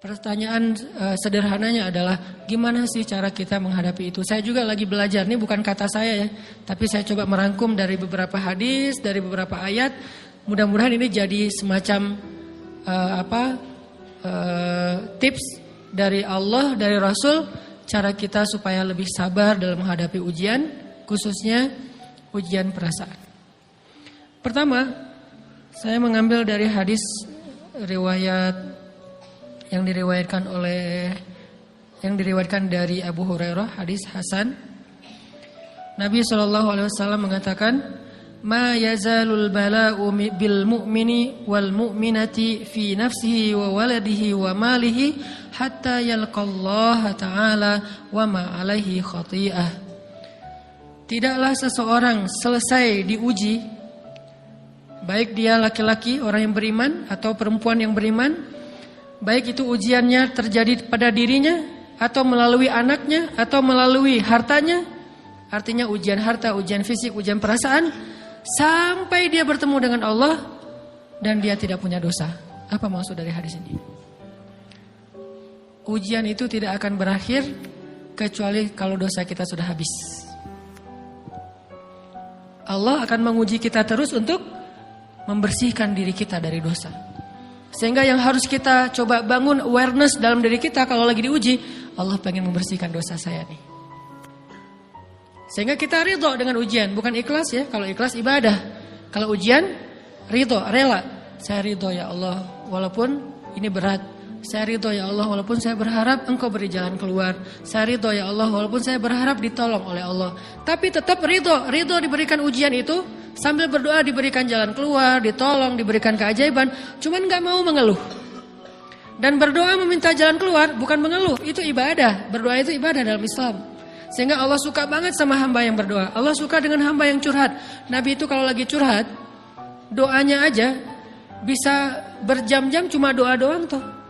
Pertanyaan sederhananya adalah gimana sih cara kita menghadapi itu? Saya juga lagi belajar, ini bukan kata saya ya, tapi saya coba merangkum dari beberapa hadis, dari beberapa ayat. Mudah-mudahan ini jadi semacam tips dari Allah, dari Rasul, cara kita supaya lebih sabar dalam menghadapi ujian, khususnya ujian perasaan. Pertama, saya mengambil dari hadis riwayat yang diriwayatkan dari Abu Hurairah, hadis Hasan. Nabi SAW mengatakan, "Ma yazalul bala'u bil mu'mini wal mu'minati fi nafsihi wa waladihi wa malihi hatta yalqallaha ta'ala wa ma 'alaihi khati'ah." Tidaklah seseorang selesai diuji, baik dia laki-laki orang yang beriman atau perempuan yang beriman, baik itu ujiannya terjadi pada dirinya atau melalui anaknya atau melalui hartanya, artinya ujian harta, ujian fisik, ujian perasaan, sampai dia bertemu dengan Allah dan dia tidak punya dosa. Apa maksud dari hadis ini? Ujian itu tidak akan berakhir kecuali kalau dosa kita sudah habis. Allah akan menguji kita terus untuk membersihkan diri kita dari dosa. Sehingga yang harus kita coba bangun awareness dalam diri kita kalau lagi diuji, Allah pengen membersihkan dosa saya nih. Sehingga kita ridho dengan ujian, bukan ikhlas ya. Kalau ikhlas ibadah, kalau ujian ridho, rela. Saya ridho ya Allah, walaupun ini berat. Saya ridho ya Allah, walaupun saya berharap Engkau beri jalan keluar. Saya ridho ya Allah, walaupun saya berharap ditolong oleh Allah. Tapi tetap ridho diberikan ujian itu, sambil berdoa diberikan jalan keluar, ditolong, diberikan keajaiban. Cuman gak mau mengeluh. Dan berdoa meminta jalan keluar bukan mengeluh, itu ibadah. Berdoa itu ibadah dalam Islam. Sehingga Allah suka banget sama hamba yang berdoa. Allah suka dengan hamba yang curhat. Nabi itu kalau lagi curhat, doanya aja bisa berjam-jam cuma doa doang tuh.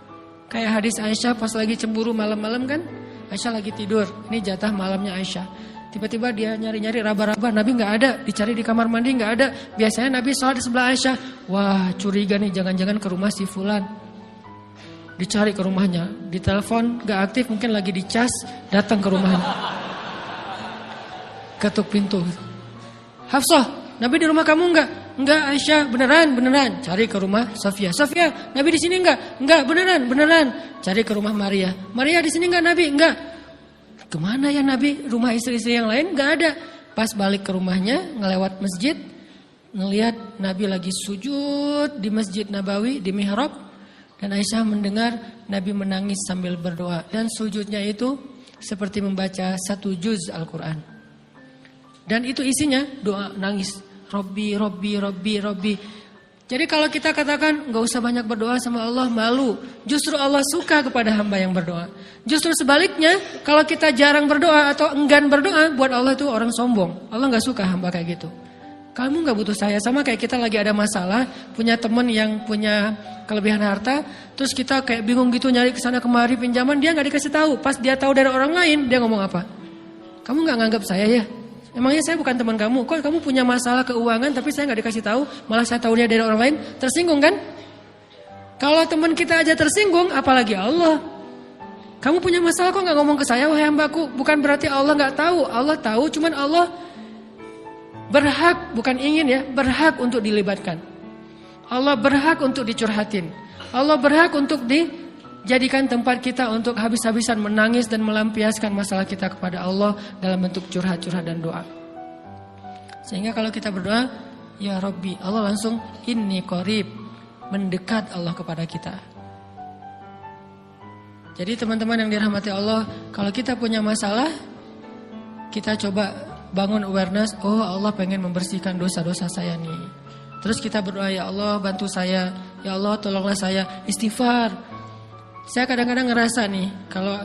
Kayak hadis Aisyah pas lagi cemburu malam-malam kan. Aisyah lagi tidur, ini jatah malamnya Aisyah. Tiba-tiba dia nyari-nyari raba-raba, Nabi gak ada. Dicari di kamar mandi gak ada. Biasanya Nabi sholat di sebelah Aisyah. Wah curiga nih, jangan-jangan ke rumah si fulan. Dicari ke rumahnya, ditelepon gak aktif, mungkin lagi dicas. Datang ke rumahnya, ketuk pintu. Hafsah, Nabi di rumah kamu enggak? Enggak Aisyah, beneran. Cari ke rumah Sofia. Nabi di sini enggak? Enggak, beneran. Cari ke rumah Maria. Maria di sini enggak Nabi? Enggak. Kemana ya Nabi? Rumah istri-istri yang lain enggak ada. Pas balik ke rumahnya, ngelewat masjid, ngelihat Nabi lagi sujud di Masjid Nabawi, di mihrab. Dan Aisyah mendengar Nabi menangis sambil berdoa. Dan sujudnya itu seperti membaca 1 juz Al-Quran. Dan itu isinya doa nangis. Robbi. Jadi kalau kita katakan gak usah banyak berdoa sama Allah, malu. Justru Allah suka kepada hamba yang berdoa. Justru sebaliknya, kalau kita jarang berdoa atau enggan berdoa, buat Allah itu orang sombong. Allah gak suka hamba kayak gitu. Kamu gak butuh saya, sama kayak kita lagi ada masalah, punya teman yang punya kelebihan harta, terus kita kayak bingung gitu nyari kesana kemari pinjaman, dia gak dikasih tahu. Pas dia tahu dari orang lain, dia ngomong apa? Kamu gak nganggap saya ya? Emangnya saya bukan teman kamu? Kok kamu punya masalah keuangan tapi saya gak dikasih tahu, malah saya tahunya dari orang lain? Tersinggung kan? Kalau teman kita aja tersinggung, apalagi Allah. Kamu punya masalah kok gak ngomong ke saya, wahai hambaku? Bukan berarti Allah gak tahu. Allah tahu, cuman Allah berhak, bukan ingin ya, berhak untuk dilibatkan. Allah berhak untuk dicurhatin. Allah berhak untuk dijadikan tempat kita untuk habis-habisan menangis dan melampiaskan masalah kita kepada Allah dalam bentuk curhat-curhat dan doa. Sehingga kalau kita berdoa, ya Rabbi, Allah langsung inni qarib, mendekat Allah kepada kita. Jadi teman-teman yang dirahmati Allah, kalau kita punya masalah, kita coba bangun awareness, oh Allah pengen membersihkan dosa-dosa saya nih. Terus kita berdoa, ya Allah bantu saya, ya Allah tolonglah saya, istighfar. Saya kadang-kadang ngerasa nih, kalau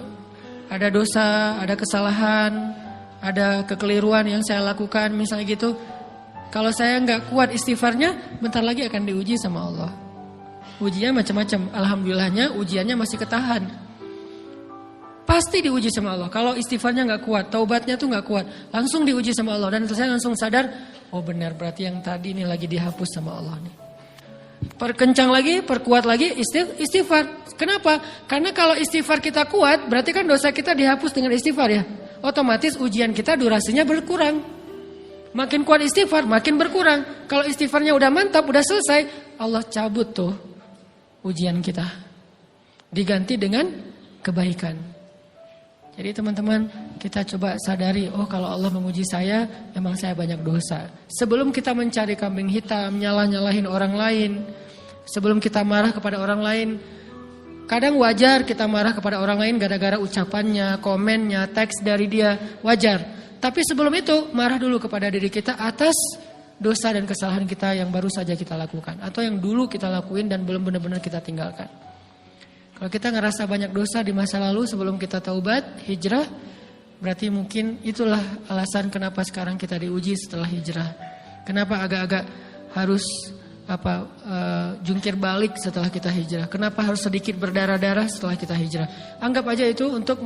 ada dosa, ada kesalahan, ada kekeliruan yang saya lakukan misalnya gitu, kalau saya nggak kuat istighfarnya, bentar lagi akan diuji sama Allah. Ujinya macam-macam, alhamdulillahnya ujiannya masih ketahan. Pasti diuji sama Allah. Kalau istighfarnya gak kuat, taubatnya tuh gak kuat, langsung diuji sama Allah. Dan saya langsung sadar, oh benar berarti yang tadi ini lagi dihapus sama Allah nih. Perkencang lagi, perkuat lagi istighfar. Kenapa? Karena kalau istighfar kita kuat, berarti kan dosa kita dihapus dengan istighfar ya. Otomatis ujian kita durasinya berkurang. Makin kuat istighfar, makin berkurang. Kalau istighfarnya udah mantap, udah selesai, Allah cabut tuh ujian kita. Diganti dengan kebaikan. Jadi teman-teman, kita coba sadari, oh kalau Allah menguji saya, memang saya banyak dosa. Sebelum kita mencari kambing hitam, nyalah-nyalahin orang lain, sebelum kita marah kepada orang lain, kadang wajar kita marah kepada orang lain gara-gara ucapannya, komennya, teks dari dia, wajar. Tapi sebelum itu, marah dulu kepada diri kita atas dosa dan kesalahan kita yang baru saja kita lakukan. Atau yang dulu kita lakuin dan belum benar-benar kita tinggalkan. Kalau kita ngerasa banyak dosa di masa lalu sebelum kita taubat, hijrah, berarti mungkin itulah alasan kenapa sekarang kita diuji setelah hijrah. Kenapa agak-agak harus jungkir balik setelah kita hijrah. Kenapa harus sedikit berdarah-darah setelah kita hijrah. Anggap aja itu untuk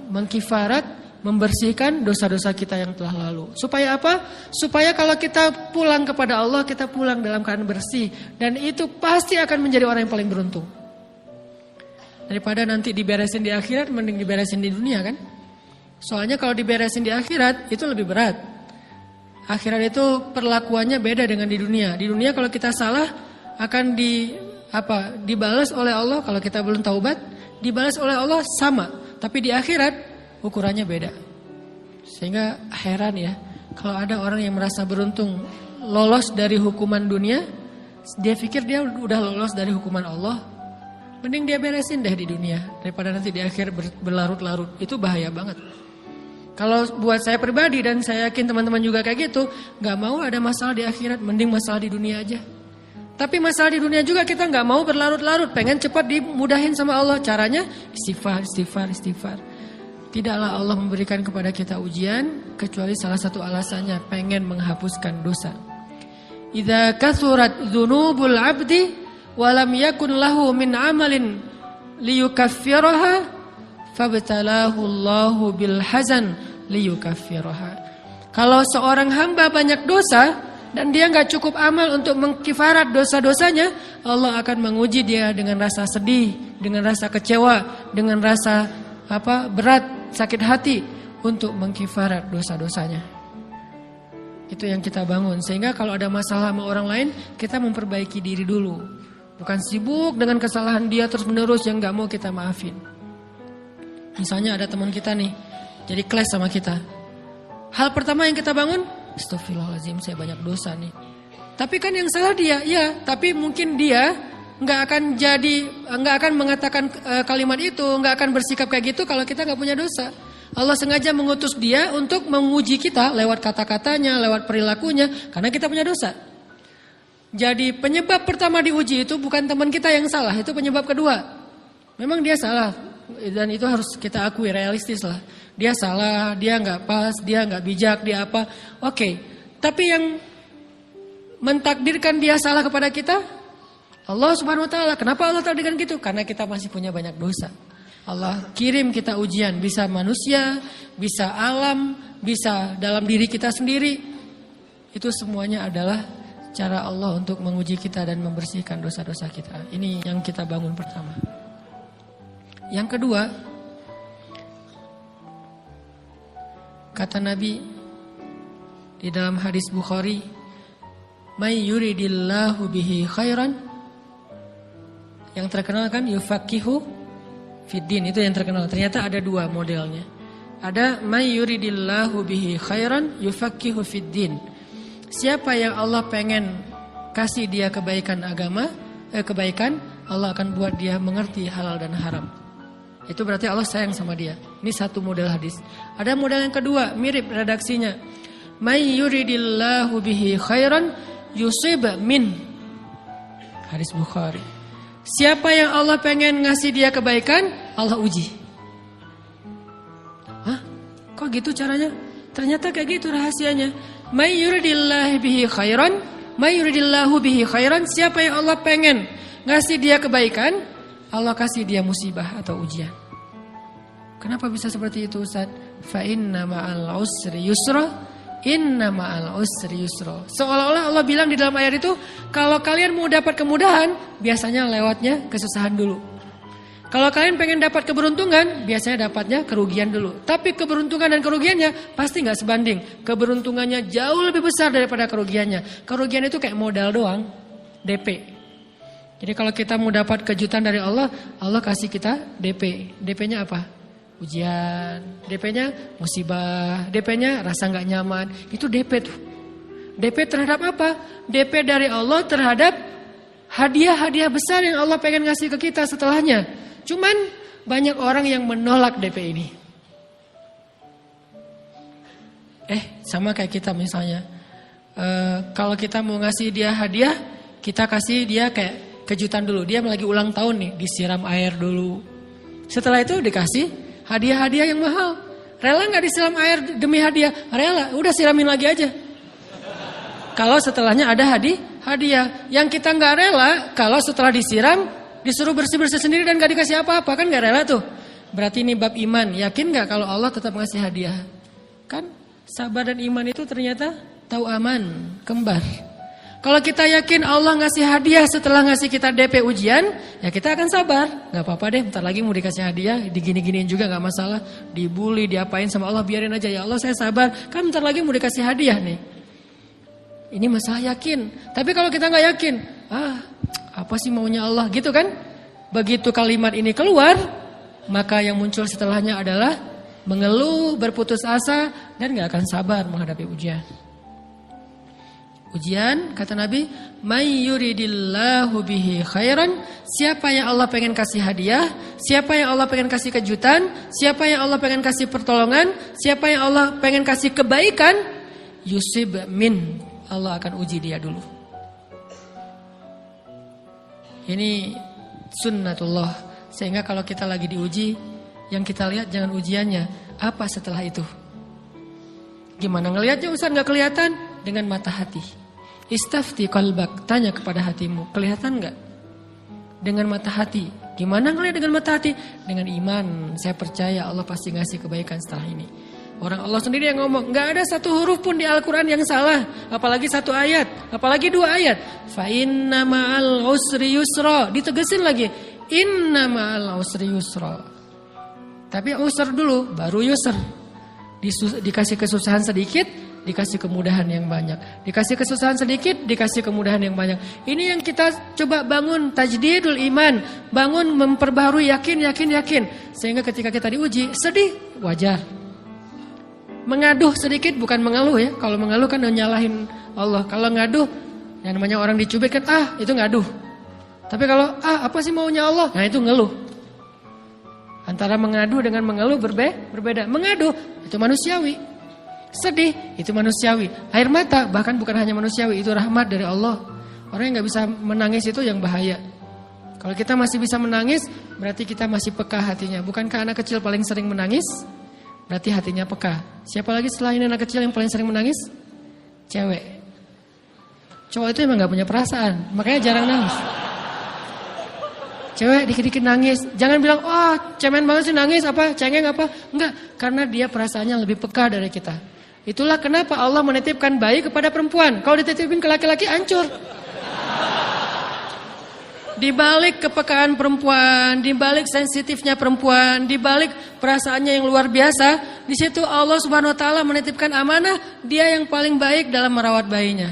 mengkifarat, membersihkan dosa-dosa kita yang telah lalu. Supaya apa? Supaya kalau kita pulang kepada Allah, kita pulang dalam keadaan bersih. Dan itu pasti akan menjadi orang yang paling beruntung. Daripada nanti diberesin di akhirat, mending diberesin di dunia kan? Soalnya kalau diberesin di akhirat, itu lebih berat. Akhirat itu perlakuannya beda dengan di dunia. Di dunia kalau kita salah, akan dibalas oleh Allah. Kalau kita belum taubat, dibalas oleh Allah sama. Tapi di akhirat, ukurannya beda. Sehingga heran ya, kalau ada orang yang merasa beruntung lolos dari hukuman dunia, dia pikir dia udah lolos dari hukuman Allah. Mending dia beresin deh di dunia daripada nanti di akhir berlarut-larut. Itu bahaya banget. Kalau buat saya pribadi dan saya yakin teman-teman juga kayak gitu, gak mau ada masalah di akhirat, mending masalah di dunia aja. Tapi masalah di dunia juga kita gak mau berlarut-larut, pengen cepat dimudahin sama Allah. Caranya istighfar. Tidaklah Allah memberikan kepada kita ujian kecuali salah satu alasannya pengen menghapuskan dosa. Idza kathurat dzunubul 'abdi walam yakun lahu min amalin liyukaffiraha fabtalahu Allahu bil hazan liyukaffiraha. Kalau seorang hamba banyak dosa dan dia enggak cukup amal untuk mengkifarat dosa-dosanya, Allah akan menguji dia dengan rasa sedih, dengan rasa kecewa, dengan rasa berat, sakit hati untuk mengkifarat dosa-dosanya. Itu yang kita bangun. Sehingga kalau ada masalah sama orang lain, kita memperbaiki diri dulu. Bukan sibuk dengan kesalahan dia terus menerus yang gak mau kita maafin. Misalnya ada teman kita nih, jadi clash sama kita. Hal pertama yang kita bangun, astagfirullahaladzim saya banyak dosa nih. Tapi kan yang salah dia, ya. Tapi mungkin dia gak akan mengatakan kalimat itu, gak akan bersikap kayak gitu kalau kita gak punya dosa. Allah sengaja mengutus dia untuk menguji kita lewat kata-katanya, lewat perilakunya, karena kita punya dosa. Jadi penyebab pertama diuji itu bukan teman kita yang salah, itu penyebab kedua. Memang dia salah dan itu harus kita akui, realistis lah. Dia salah, dia nggak pas, dia nggak bijak, dia apa? Oke. Tapi yang mentakdirkan dia salah kepada kita, Allah Subhanahu Wa Taala. Kenapa Allah takdirkan gitu? Karena kita masih punya banyak dosa. Allah kirim kita ujian, bisa manusia, bisa alam, bisa dalam diri kita sendiri. Itu semuanya adalah cara Allah untuk menguji kita dan membersihkan dosa-dosa kita. Ini yang kita bangun pertama. Yang kedua, kata Nabi di dalam hadis Bukhari, "May yuridillahu bihi khairan." Yang terkenal kan yufaqihu fiddin, itu yang terkenal. Ternyata ada dua modelnya. Ada may yuridillahu bihi khairan yufaqihu fiddin. Siapa yang Allah pengen kasih dia kebaikan agama, kebaikan, Allah akan buat dia mengerti halal dan haram. Itu berarti Allah sayang sama dia. Ini satu model hadis. Ada model yang kedua, mirip redaksinya. May yuridillahu bihi khairan yusib min. Hadis Bukhari. Siapa yang Allah pengen ngasih dia kebaikan, Allah uji. Hah? Kok gitu caranya? Ternyata kayak gitu rahasianya. May yuridillahu bihi khairan, may yuridillahu bihi khairan. Siapa yang Allah pengen ngasih dia kebaikan, Allah kasih dia musibah atau ujian. Kenapa bisa seperti itu Ustaz? Fa inna ma'al usri yusra, Inna ma'al usri yusra. Seolah-olah Allah bilang di dalam ayat itu, kalau kalian mau dapat kemudahan, biasanya lewatnya kesusahan dulu. Kalau kalian pengen dapat keberuntungan, biasanya dapatnya kerugian dulu. Tapi keberuntungan dan kerugiannya pasti nggak sebanding. Keberuntungannya jauh lebih besar daripada kerugiannya. Kerugian itu kayak modal doang, DP. Jadi kalau kita mau dapat kejutan dari Allah, Allah kasih kita DP. DP-nya apa? Ujian. DP-nya musibah. DP-nya rasa nggak nyaman. Itu DP tuh. DP terhadap apa? DP dari Allah terhadap hadiah-hadiah besar yang Allah pengen ngasih ke kita setelahnya. Cuman banyak orang yang menolak DP ini. Sama kayak kita misalnya. Kalau kita mau ngasih dia hadiah, kita kasih dia kayak kejutan dulu. Dia lagi ulang tahun nih, disiram air dulu. Setelah itu dikasih hadiah-hadiah yang mahal. Rela gak disiram air demi hadiah? Rela, udah siramin lagi aja. Kalau setelahnya ada hadiah. Yang kita gak rela, kalau setelah disiram disuruh bersih-bersih sendiri dan gak dikasih apa-apa, kan gak rela tuh. Berarti ini bab iman. Yakin gak kalau Allah tetap ngasih hadiah? Kan sabar dan iman itu ternyata tahu aman, kembar. Kalau kita yakin Allah ngasih hadiah setelah ngasih kita DP ujian, ya kita akan sabar. Gak apa-apa deh, bentar lagi mau dikasih hadiah, digini-giniin juga gak masalah. Dibully, diapain sama Allah, biarin aja. Ya Allah saya sabar, kan bentar lagi mau dikasih hadiah nih. Ini masalah yakin. Tapi kalau kita gak yakin, apa sih maunya Allah gitu kan? Begitu kalimat ini keluar, maka yang muncul setelahnya adalah mengeluh, berputus asa, dan gak akan sabar menghadapi ujian. Ujian, kata Nabi, may yuridillahu bihi khairan, siapa yang Allah pengen kasih hadiah, siapa yang Allah pengen kasih kejutan, siapa yang Allah pengen kasih pertolongan, siapa yang Allah pengen kasih kebaikan, yusib min, Allah akan uji dia dulu. Ini sunnatullah. Sehingga kalau kita lagi diuji, yang kita lihat jangan ujiannya, apa setelah itu. Gimana ngelihatnya Ustaz gak kelihatan? Dengan mata hati. Istafti qalbak, tanya kepada hatimu, kelihatan gak? Dengan mata hati. Gimana ngelihat dengan mata hati? Dengan iman, saya percaya Allah pasti ngasih kebaikan setelah ini. Orang Allah sendiri yang ngomong, gak ada satu huruf pun di Al-Quran yang salah. Apalagi satu ayat, apalagi dua ayat. Fa inna ma'al usri yusra. Ditegesin lagi, inna ma'al usri yusra. Tapi usr dulu, baru yusr. Dikasih kesusahan sedikit, dikasih kemudahan yang banyak. Dikasih kesusahan sedikit, dikasih kemudahan yang banyak. Ini yang kita coba bangun, tajdidul iman. Bangun memperbaharui yakin. Sehingga ketika kita diuji, sedih, wajar. Mengaduh sedikit bukan mengeluh ya. Kalau mengeluh kan nyalahin Allah. Kalau ngaduh, yang namanya orang dicubit kan itu ngaduh. Tapi kalau apa sih maunya Allah? Nah itu ngeluh. Antara mengadu dengan mengeluh berbeda. Mengadu itu manusiawi. Sedih itu manusiawi. Air mata bahkan bukan hanya manusiawi, itu rahmat dari Allah. Orang yang gak bisa menangis itu yang bahaya. Kalau kita masih bisa menangis, berarti kita masih peka hatinya. Bukankah anak kecil paling sering menangis? Berarti hatinya peka. Siapa lagi selain anak kecil yang paling sering menangis? Cewek. Cowok itu emang gak punya perasaan, makanya jarang nangis. Cewek dikit-dikit nangis. Jangan bilang, cemen banget sih nangis, cengeng apa. Enggak, karena dia perasaannya lebih peka dari kita. Itulah kenapa Allah menitipkan bayi kepada perempuan. Kalau dititipin ke laki-laki, hancur. Di balik kepekaan perempuan, di balik sensitifnya perempuan, di balik perasaannya yang luar biasa, di situ Allah Subhanahu wa taala menitipkan amanah, dia yang paling baik dalam merawat bayinya.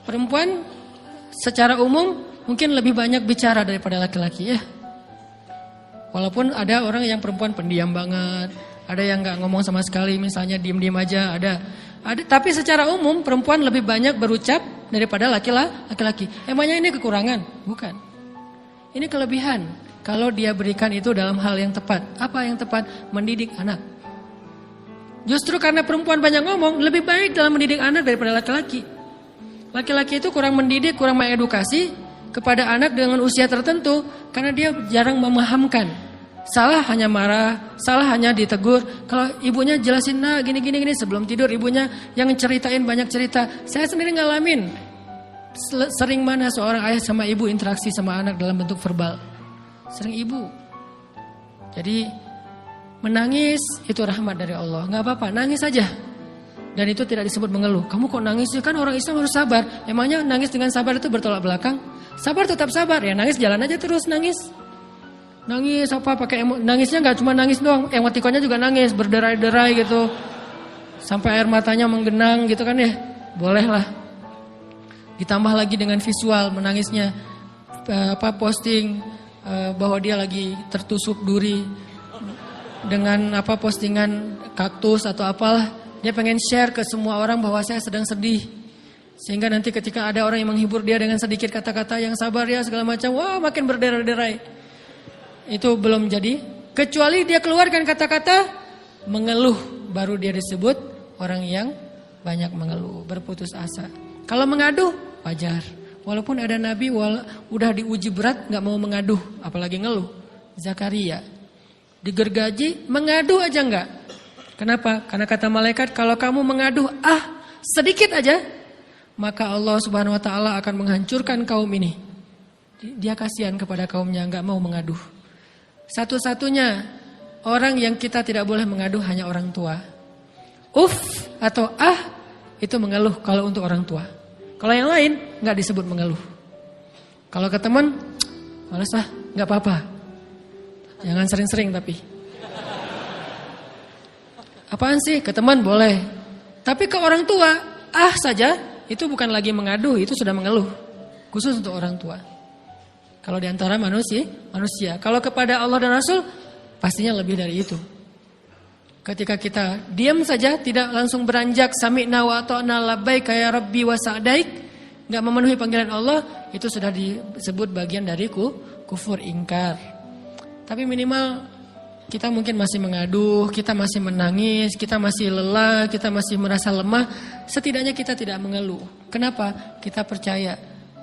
Perempuan secara umum mungkin lebih banyak bicara daripada laki-laki ya. Walaupun ada orang yang perempuan pendiam banget, ada yang enggak ngomong sama sekali, misalnya diem-diem aja, ada. Tapi secara umum perempuan lebih banyak berucap daripada laki-laki. Emangnya ini kekurangan? Bukan. Ini kelebihan. Kalau dia berikan itu dalam hal yang tepat. Apa yang tepat? Mendidik anak. Justru karena perempuan banyak ngomong, lebih baik dalam mendidik anak daripada laki-laki. Laki-laki itu kurang mendidik, kurang mengedukasi kepada anak dengan usia tertentu karena dia jarang memahamkan. Salah hanya marah, salah hanya ditegur. Kalau ibunya jelasin, gini sebelum tidur ibunya yang ceritain banyak cerita. Saya sendiri ngalamin. Sering mana seorang ayah sama ibu interaksi sama anak dalam bentuk verbal. Sering ibu. Jadi menangis itu rahmat dari Allah. Gak apa-apa, nangis aja. Dan itu tidak disebut mengeluh. Kamu kok nangis sih? Kan orang Islam harus sabar. Emangnya nangis dengan sabar itu bertolak belakang? Sabar tetap sabar. Ya nangis jalan aja terus nangis. Nangis apa pakai nangisnya nggak cuma nangis doang. Emotikonnya juga nangis, berderai-derai gitu. Sampai air matanya menggenang gitu kan ya. Boleh lah. Ditambah lagi dengan visual menangisnya. Posting bahwa dia lagi tertusuk duri dengan postingan kaktus atau apalah. Dia pengen share ke semua orang bahwa saya sedang sedih. Sehingga nanti ketika ada orang yang menghibur dia dengan sedikit kata-kata yang sabar ya segala macam, wah makin berderai-derai. Itu belum jadi. Kecuali dia keluarkan kata-kata mengeluh, baru dia disebut orang yang banyak mengeluh, berputus asa. Kalau mengaduh, wajar. Walaupun ada nabi udah diuji berat gak mau mengaduh, apalagi ngeluh. Zakaria digergaji, mengadu aja enggak. Kenapa? Karena kata malaikat, kalau kamu mengaduh sedikit aja, maka Allah Subhanahu wa taala akan menghancurkan kaum ini. Dia kasihan kepada kaumnya, enggak mau mengaduh. Satu-satunya orang yang kita tidak boleh mengaduh hanya orang tua. Atau itu mengeluh kalau untuk orang tua. Kalau yang lain enggak disebut mengeluh. Kalau ke teman, malas enggak apa-apa. Jangan sering-sering tapi. Apaan sih? Ke teman boleh. Tapi ke orang tua, saja, itu bukan lagi mengadu, itu sudah mengeluh. Khusus untuk orang tua. Kalau di antara manusia. Kalau kepada Allah dan Rasul, pastinya lebih dari itu. Ketika kita diam saja, tidak langsung beranjak, sami'na wa ata'na labbaik ya rabbi wa sa'daik, enggak memenuhi panggilan Allah, itu sudah disebut bagian dari kufur ingkar. Tapi minimal kita mungkin masih mengaduh, kita masih menangis, kita masih lelah, kita masih merasa lemah. Setidaknya kita tidak mengeluh. Kenapa? Kita percaya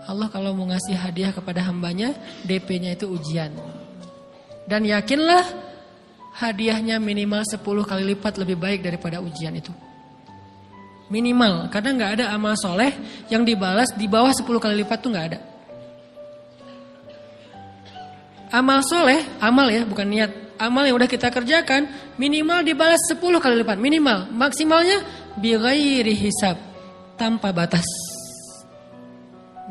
Allah kalau mau ngasih hadiah kepada hambanya, DP-nya itu ujian. Dan yakinlah hadiahnya minimal 10 kali lipat lebih baik daripada ujian itu. Minimal, karena gak ada amal soleh yang dibalas di bawah 10 kali lipat tuh gak ada. Amal soleh, amal ya bukan niat. Amal yang udah kita kerjakan minimal dibalas 10 kali lipat. Minimal, maksimalnya bighairi hisab, tanpa batas.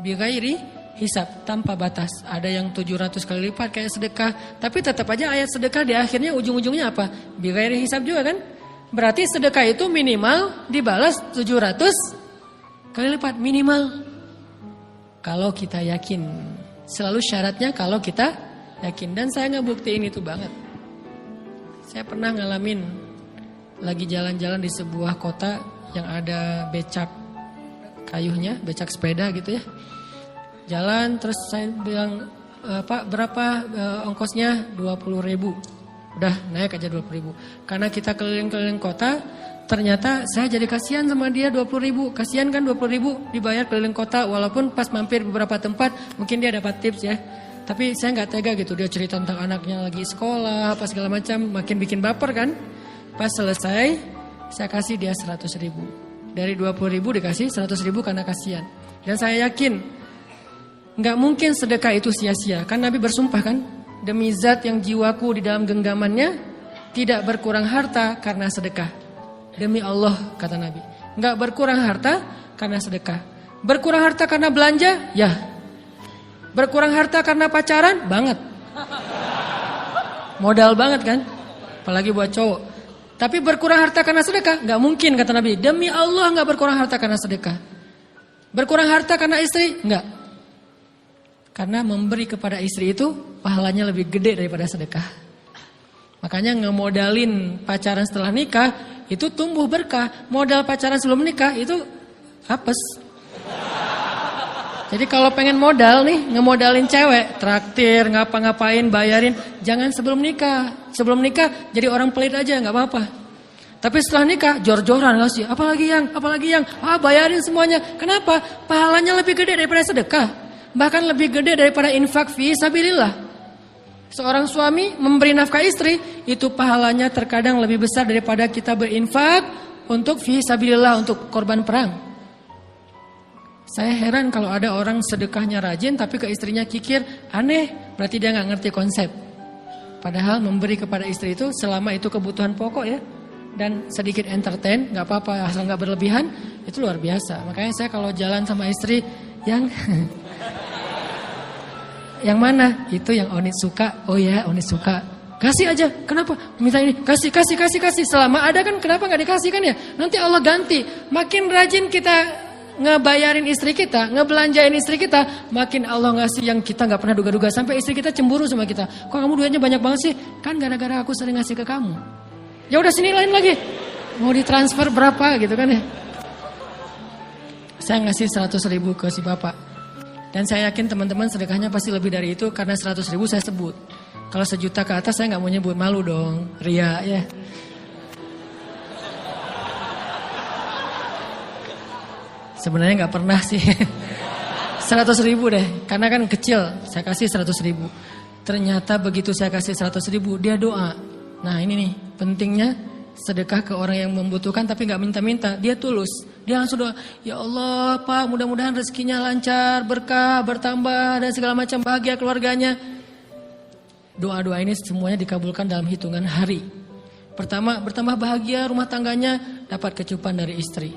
Bighairi hisab, tanpa batas. Ada yang 700 kali lipat kayak sedekah. Tapi tetap aja ayat sedekah di akhirnya ujung-ujungnya apa? Bighairi hisab juga kan? Berarti sedekah itu minimal dibalas 700 kali lipat. Minimal. Kalau kita yakin. Selalu syaratnya kalau kita yakin. Dan saya ngebuktiin itu banget. Saya pernah ngalamin lagi jalan-jalan di sebuah kota yang ada becak kayuhnya, becak sepeda gitu ya. Jalan terus saya bilang, Pak berapa ongkosnya? 20.000. Udah naik aja 20.000. Karena kita keliling-keliling kota, ternyata saya jadi kasihan sama dia 20.000. Kasihan kan 20.000 dibayar keliling kota, walaupun pas mampir beberapa tempat mungkin dia dapat tips ya. Tapi saya nggak tega gitu, dia cerita tentang anaknya lagi sekolah, apa segala macam, makin bikin baper kan. Pas selesai, saya kasih dia 100.000. Dari 20.000 dikasih 100.000 karena kasihan. Dan saya yakin, nggak mungkin sedekah itu sia-sia. Kan Nabi bersumpah kan, demi zat yang jiwaku di dalam genggamannya, tidak berkurang harta karena sedekah. Demi Allah, kata Nabi. Nggak berkurang harta karena sedekah. Berkurang harta karena belanja? Ya. Berkurang harta karena pacaran? Banget. Modal banget kan? Apalagi buat cowok. Tapi berkurang harta karena sedekah? Gak mungkin kata Nabi. Demi Allah gak berkurang harta karena sedekah. Berkurang harta karena istri? Enggak. Karena memberi kepada istri itu pahalanya lebih gede daripada sedekah. Makanya ngemodalin pacaran setelah nikah itu tumbuh berkah. Modal pacaran sebelum nikah itu apes. Jadi kalau pengen modal nih, ngemodalin cewek, traktir, ngapa-ngapain, bayarin, jangan sebelum nikah. Sebelum nikah jadi orang pelit aja, nggak apa-apa. Tapi setelah nikah, jor-joran ngasih, apalagi yang, bayarin semuanya. Kenapa? Pahalanya lebih gede daripada sedekah. Bahkan lebih gede daripada infak fi sabilillah. Seorang suami memberi nafkah istri, itu pahalanya terkadang lebih besar daripada kita berinfak untuk fi sabilillah, untuk korban perang. Saya heran kalau ada orang sedekahnya rajin tapi ke istrinya kikir, aneh, berarti dia gak ngerti konsep. Padahal memberi kepada istri itu selama itu kebutuhan pokok ya. dan sedikit entertain, nggak apa-apa asal nggak berlebihan, itu luar biasa. Makanya saya kalau jalan sama istri yang yang mana? Itu yang Oni suka. Oh ya, Oni suka. Kasih aja. Kenapa? Minta ini. Kasih. Selama ada kan kenapa nggak dikasih kan ya? Nanti Allah ganti. Makin rajin kita ngebayarin istri kita, ngebelanjain istri kita, makin Allah ngasih yang kita nggak pernah duga-duga. Sampai istri kita cemburu sama kita. Kok kamu duitnya banyak banget sih? Kan gara-gara aku sering ngasih ke kamu. Ya udah sini lain lagi. Mau ditransfer berapa gitu kan ya? Saya ngasih 100.000 ke si bapak. Dan saya yakin teman-teman sedekahnya pasti lebih dari itu karena 100.000 saya sebut. Kalau 1 juta ke atas saya nggak mau nyebut, malu dong, ria ya. Sebenarnya nggak pernah sih. 100.000 deh, karena kan kecil. Saya kasih 100.000. Ternyata begitu saya kasih 100.000 dia doa. Nah ini nih pentingnya sedekah ke orang yang membutuhkan tapi nggak minta-minta, dia tulus. Dia langsung doa, ya Allah Pak mudah-mudahan rezekinya lancar, berkah, bertambah dan segala macam, bahagia keluarganya. Doa-doa ini semuanya dikabulkan dalam hitungan hari. Pertama bertambah bahagia rumah tangganya, dapat kecupan dari istri.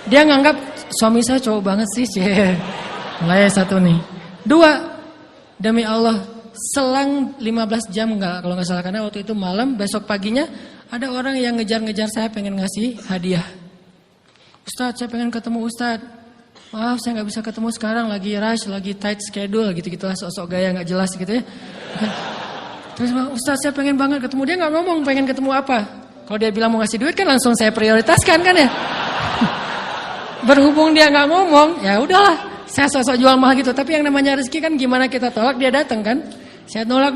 Dia nganggap suami saya cowok banget sih. Mulai 1 nih. 2, demi Allah selang 15 jam enggak kalau nggak salah, karena waktu itu malam, besok paginya ada orang yang ngejar-ngejar saya pengen ngasih hadiah. Ustadz saya pengen ketemu Ustadz. Maaf saya nggak bisa ketemu sekarang, lagi rush, lagi tight schedule gitu-gitulah, sosok gaya nggak jelas gitu ya. Terus Ustadz saya pengen banget ketemu, dia nggak ngomong pengen ketemu apa. Kalau dia bilang mau ngasih duit kan langsung saya prioritaskan kan ya. Berhubung dia nggak ngomong, ya udahlah. Saya sosok jual mahal gitu, tapi yang namanya rezeki kan gimana kita tolak dia datang kan. Saya nolak.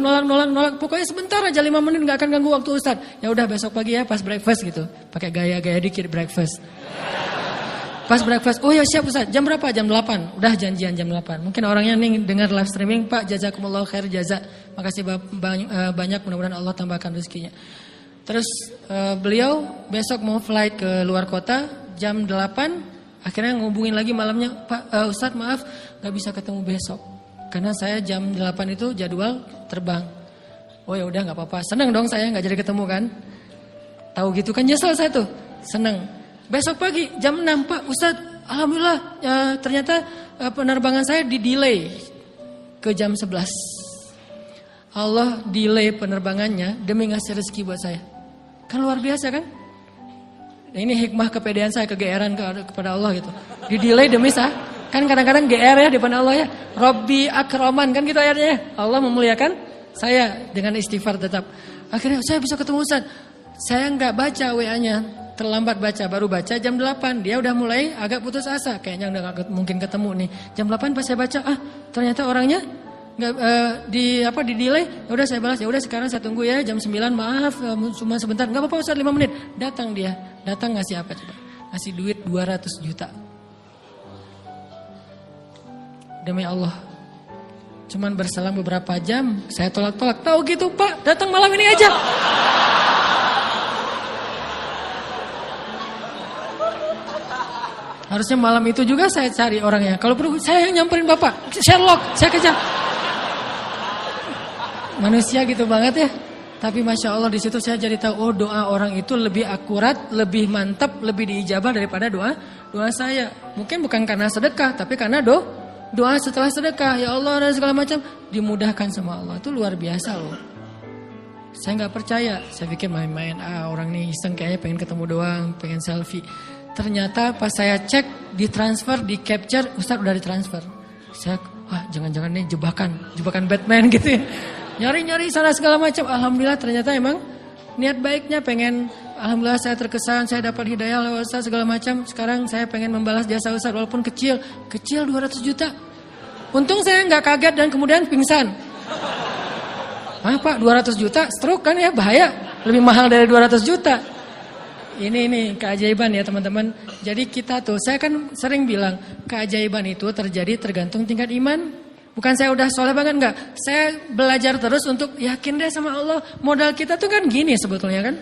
Pokoknya sebentar aja 5 menit nggak akan ganggu waktu Ustaz. Ya udah besok pagi ya pas breakfast gitu. Pakai gaya-gaya dikit breakfast. Pas breakfast, oh ya siap Ustaz. Jam berapa? Jam 8. Udah janjian jam 8. Mungkin orangnya nih dengar live streaming, Pak jazakumullah khair jaza. Makasih banyak, mudah-mudahan Allah tambahkan rezekinya. Terus beliau besok mau flight ke luar kota jam 8. Akhirnya ngubungin lagi malamnya, Pak Ustaz maaf gak bisa ketemu besok. Karena saya jam 8 itu jadwal terbang. Oh ya udah gak apa-apa. Senang dong saya gak jadi ketemu kan. Tahu gitu kan nyesel saya tuh. Senang. Besok pagi jam 6 Pak Ustaz alhamdulillah ternyata penerbangan saya di delay ke jam 11. Allah delay penerbangannya demi ngasih rezeki buat saya. Kan luar biasa kan. Ini hikmah kepedean saya, kegeeran kepada Allah gitu. Di delay demi saya. Kan kadang-kadang GR ya di depan Allah ya. Robbi akroman kan gitu ayatnya. Allah memuliakan saya dengan istighfar tetap. Akhirnya saya bisa ketemu Ustaz. Saya nggak baca WA-nya, terlambat baca, baru baca jam 8. Dia udah mulai agak putus asa, kayaknya udah gak mungkin ketemu nih. Jam 8 pas saya baca, ternyata orangnya nggak di delay. Ya udah saya balas, ya udah sekarang saya tunggu ya jam 9. Maaf cuma sebentar. Nggak apa-apa Ustaz 5 menit. Datang dia. Datang ngasih apa coba? Ngasih duit 200 juta. Demi Allah. Cuman berselang beberapa jam, saya tolak-tolak. Tahu gitu Pak, datang malam ini aja. Harusnya malam itu juga saya cari orangnya. Kalau perlu saya yang nyamperin Bapak. Sherlock, saya kejar. Manusia gitu banget ya. Tapi Masya Allah di situ saya jadi tahu, oh doa orang itu lebih akurat, lebih mantap, lebih diijabah daripada doa saya. Mungkin bukan karena sedekah, tapi karena doa setelah sedekah. Ya Allah dan segala macam dimudahkan sama Allah. Itu luar biasa loh. Saya nggak percaya. Saya pikir main-main. Orang ini iseng kayaknya pengen ketemu doang, pengen selfie. Ternyata pas saya cek, ditransfer, di capture, Ustaz udah ditransfer. Saya, jangan-jangan nih jebakan Batman gitu ya. Nyari-nyari sana segala macam. Alhamdulillah ternyata emang niat baiknya pengen, alhamdulillah saya terkesan, saya dapat hidayah lewat Ustaz segala macam. Sekarang saya pengen membalas jasa Ustaz walaupun kecil 200 juta. Untung saya nggak kaget dan kemudian pingsan. Pak 200 juta stroke kan ya, bahaya. Lebih mahal dari 200 juta. Ini keajaiban ya teman-teman. Jadi kita tuh, saya kan sering bilang keajaiban itu terjadi tergantung tingkat iman. Bukan saya udah soleh banget, enggak. Saya belajar terus untuk yakin deh sama Allah. Modal kita tuh kan gini sebetulnya kan.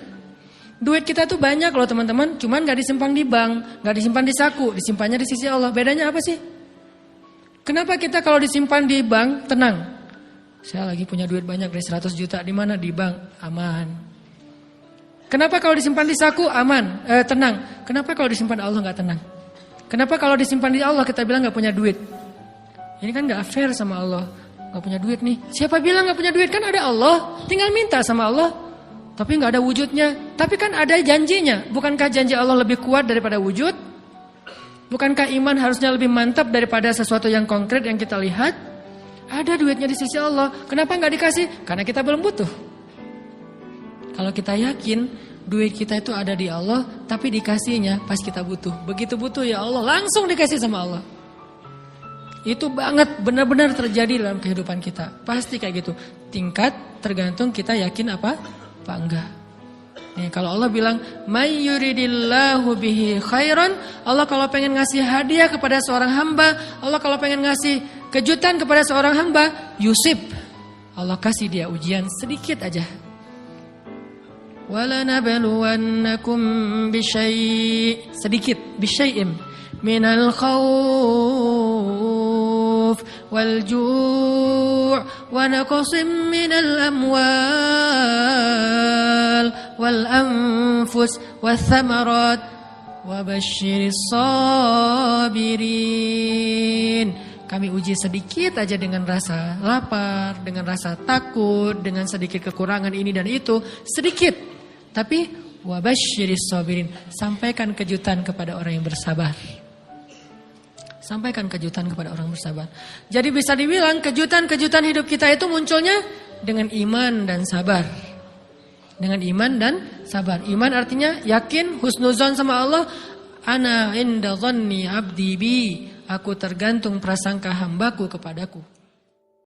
Duit kita tuh banyak loh teman-teman. Cuman gak disimpan di bank, gak disimpan di saku. Disimpannya di sisi Allah. Bedanya apa sih? Kenapa kita kalau disimpan di bank tenang? Saya lagi punya duit banyak dari 100 juta. Di mana? Di bank. Aman. Kenapa kalau disimpan di saku aman, tenang? Kenapa kalau disimpan Allah nggak tenang? Kenapa kalau disimpan di Allah kita bilang nggak punya duit? Ini kan nggak fair sama Allah. Nggak punya duit nih. Siapa bilang nggak punya duit? Kan ada Allah. Tinggal minta sama Allah. Tapi nggak ada wujudnya. Tapi kan ada janjinya. Bukankah janji Allah lebih kuat daripada wujud? Bukankah iman harusnya lebih mantap daripada sesuatu yang konkret yang kita lihat? Ada duitnya di sisi Allah. Kenapa nggak dikasih? Karena kita belum butuh. Kalau kita yakin duit kita itu ada di Allah, tapi dikasihnya pas kita butuh. Begitu butuh ya Allah, langsung dikasih sama Allah. Itu banget benar-benar terjadi dalam kehidupan kita. Pasti kayak gitu. Tingkat tergantung kita yakin apa enggak. Nih, kalau Allah bilang, "May yuridillahu bihi khairan", Allah kalau pengen ngasih hadiah kepada seorang hamba, Allah kalau pengen ngasih kejutan kepada seorang hamba, yusib. Allah kasih dia ujian sedikit aja. وَلَنَبْلُوَنَّكُمْ بِشَيْءٍ sedikit بِشَيْءٍ مِنَ الْخَوْفِ وَالْجُوعِ وَنَقْصٍ مِنَ الْأَمْوَالِ وَالْأَنْفُسِ وَالثَّمَرَاتِ وَبَشِّرِ الصَّابِرِينَ. Kami uji sedikit aja dengan rasa lapar, dengan rasa takut, dengan sedikit kekurangan ini dan itu, sedikit. Tapi wabasyiris sabirin, sampaikan kejutan kepada orang yang bersabar. Sampaikan kejutan kepada orang bersabar. Jadi bisa dibilang kejutan-kejutan hidup kita itu munculnya dengan iman dan sabar. Dengan iman dan sabar. Iman artinya yakin, husnuzon sama Allah. Ana inda dhanni abdi bi. Aku tergantung prasangka hambaku kepadaku.